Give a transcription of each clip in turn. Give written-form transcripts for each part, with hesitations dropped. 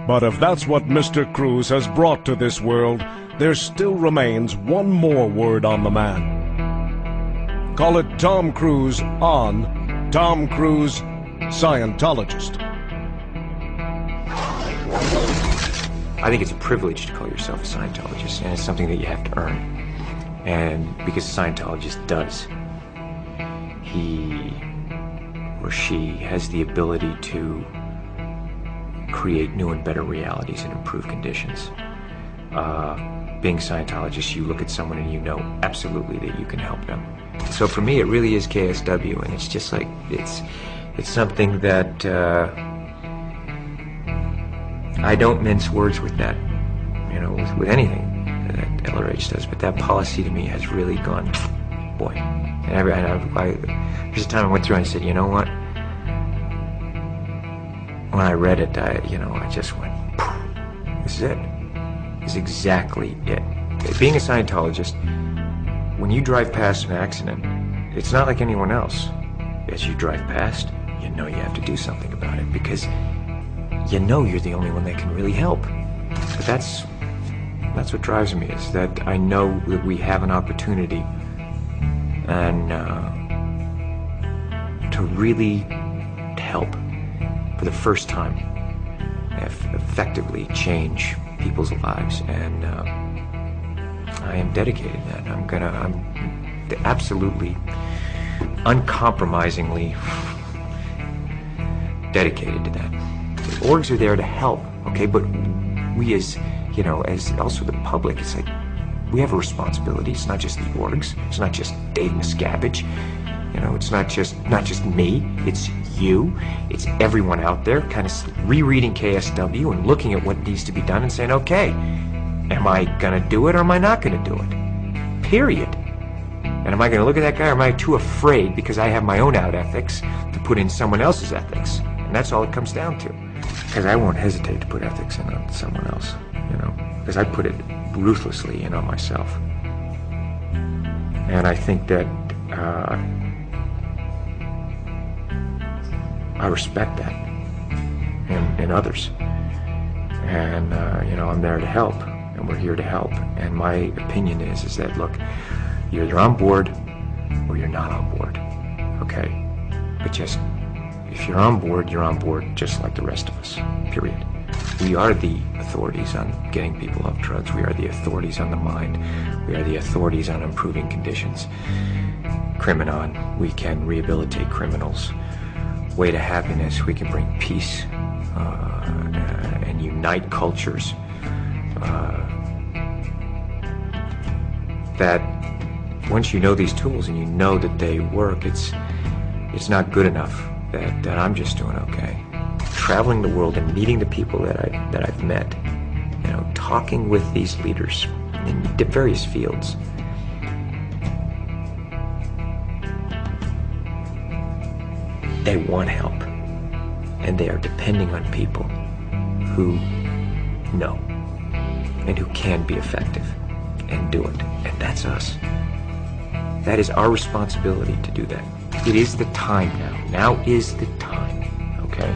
But if that's what Mr. Cruz has brought to this world, there still remains one more word on the man. Call it Tom Cruise on Tom Cruise, Scientologist. I think it's a privilege to call yourself a Scientologist, and it's something that you have to earn. And because a Scientologist does, he or she has the ability to create new and better realities and improve conditions. Being a Scientologist, you look at someone and you know absolutely that you can help them. So for me, it really is KSW, and it's just like, it's something that I don't mince words with that, you know, with anything that LRH does, but that policy to me has really gone, boy. And there's a time I went through and I said, you know what? When I read it, I just went, this is it. This is exactly it. Being a Scientologist, when you drive past an accident, it's not like anyone else. As you drive past, you know you have to do something about it because you know you're the only one that can really help. But that's what drives me, is that I know that we have an opportunity and to really help for the first time, effectively change people's lives, and I am dedicated to that. I'm absolutely, uncompromisingly dedicated to that. The orgs are there to help, okay, but we as, you know, as also the public, it's like, we have a responsibility. It's not just the orgs, it's not just Dave Miscavige, you know, it's not just me, it's you, it's everyone out there kind of rereading KSW and looking at what needs to be done and saying, okay, am I gonna do it or am I not gonna do it? Period. And am I gonna look at that guy, or am I too afraid because I have my own out ethics to put in someone else's ethics? And that's all it comes down to. Because I won't hesitate to put ethics in on someone else, you know, because I put it ruthlessly in on myself. And I think that I respect that in others. And, you know, I'm there to help, and we're here to help. And my opinion is that, look, you're either on board or you're not on board, okay? But just, if you're on board, you're on board just like the rest of us, period. We are the authorities on getting people off drugs. We are the authorities on the mind. We are the authorities on improving conditions. Criminon, we can rehabilitate criminals. Way to Happiness, we can bring peace and unite cultures. That once you know these tools and you know that they work, it's not good enough that I'm just doing okay. Traveling the world and meeting the people that I've met, you know, talking with these leaders in various fields. They want help, and they are depending on people who know and who can be effective and do it. And that's us. That is our responsibility to do that. It is the time now. Now is the time, okay?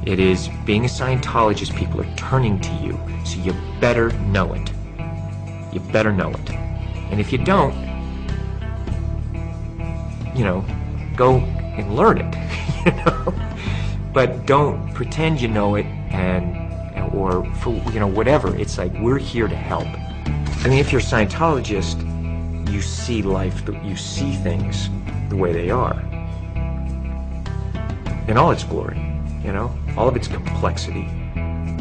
It is, being a Scientologist, people are turning to you, so you better know it. You better know it. And if you don't, you know, go and learn it, you know? But don't pretend you know it or for, you know, whatever. It's like, we're here to help. I mean, if you're a Scientologist, you see life, you see things the way they are. In all its glory, you know? All of its complexity.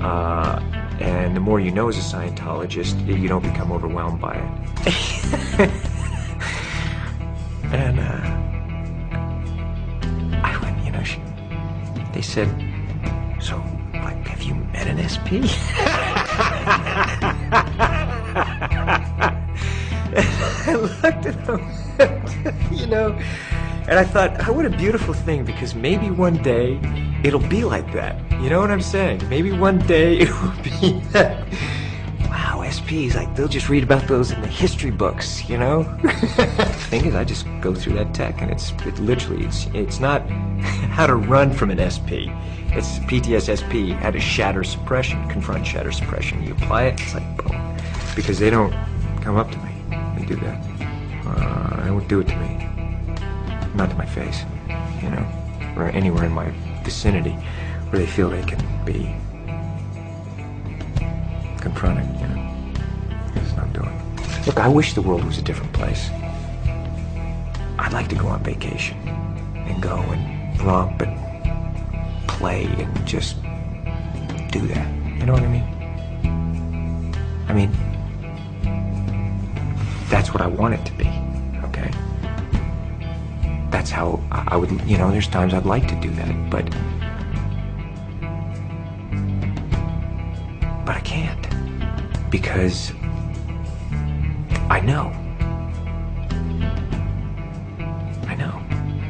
And the more you know as a Scientologist, you don't become overwhelmed by it. And, I went, you know, they said, so, like, have you met an SP? I looked at them, you know, and I thought, oh, what a beautiful thing, because maybe one day it'll be like that. You know what I'm saying? Maybe one day it will be that. Wow, SPs, like, they'll just read about those in the history books, you know? The thing is, I just go through that tech, and it's not how to run from an SP. It's PTSSP, how to shatter suppression, confront shatter suppression. You apply it, it's like boom. Because they don't come up to me and do that. They won't do it to me. Not to my face, you know, or anywhere in my vicinity where they feel they can be confronted, you know. It's not doing. Look, I wish the world was a different place. I'd like to go on vacation and go and romp and play and just do that. You know what I mean? I mean, that's what I want it to be, okay? That's how I would, you know, there's times I'd like to do that, but I can't, because I know.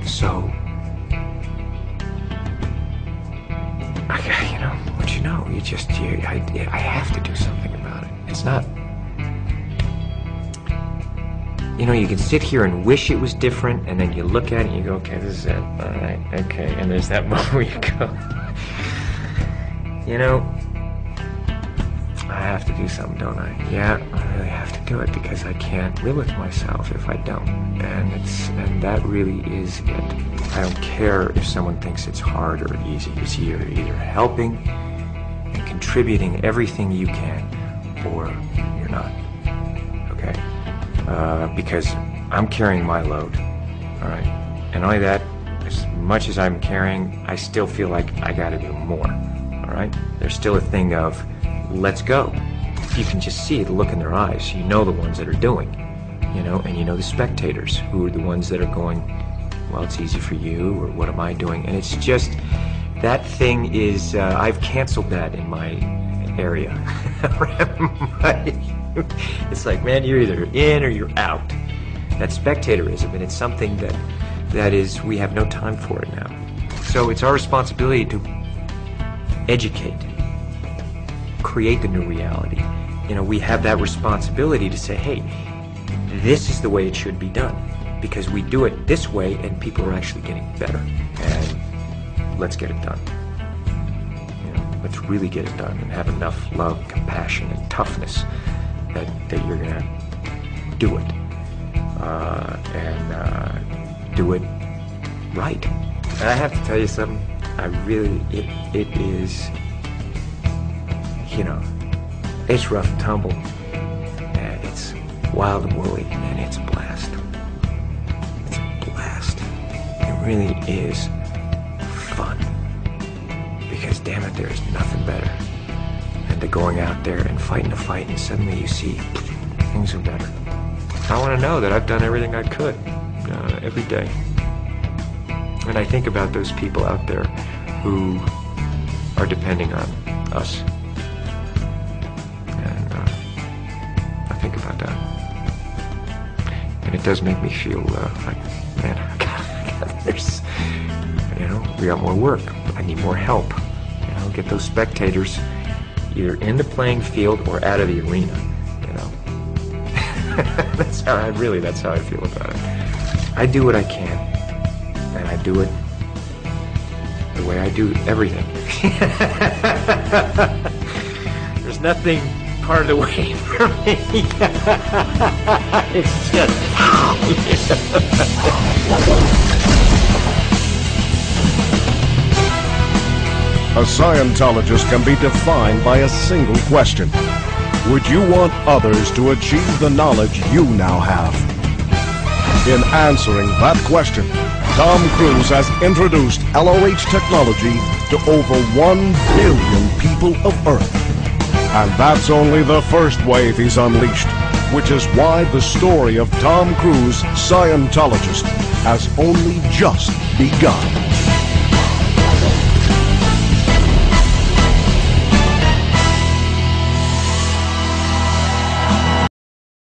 So, you know, what you know, you just, I have to do something about it. It's not, you know, you can sit here and wish it was different, and then you look at it and you go, okay, this is it, all right, okay, and there's that moment where you go, you know, I have to do something, don't I? Yeah, I really have to do it, because I can't live with myself if I don't. And that really is it. I don't care if someone thinks it's hard or easy. It's you're either helping and contributing everything you can, or you're not. Okay? Because I'm carrying my load. All right? And only that, as much as I'm carrying, I still feel like I gotta do more. All right? There's still a thing of, let's go. You can just see the look in their eyes. You know the ones that are doing, you know, and you know the spectators who are the ones that are going, well, it's easy for you, or what am I doing? And it's just, that thing is, I've canceled that in my area. It's like, man, you're either in or you're out. That's spectatorism, and it's something that is, we have no time for it now. So it's our responsibility to educate, create the new reality. You know, we have that responsibility to say, hey, this is the way it should be done, because we do it this way and people are actually getting better, and let's get it done. You know, let's really get it done and have enough love, compassion, and toughness that you're gonna do it, and do it right. And I have to tell you something, I really, it is, you know, it's rough and tumble, and it's wild and woolly, and it's a blast. It's a blast. It really is fun, because damn it, there's nothing better than to going out there and fighting a fight, and suddenly you see things are better. I want to know that I've done everything I could every day. And I think about those people out there who are depending on us. And I think about that. And it does make me feel like, man, there's, you know, we got more work. I need more help. You know, get those spectators either in the playing field or out of the arena. You know, that's how I feel about it. I do what I can, and I do it the way I do everything. There's nothing part of the way for me. It's just... A Scientologist can be defined by a single question. Would you want others to achieve the knowledge you now have? In answering that question, Tom Cruise has introduced LOH technology to over 1 billion people of Earth. And that's only the first wave he's unleashed, which is why the story of Tom Cruise, Scientologist, has only just begun.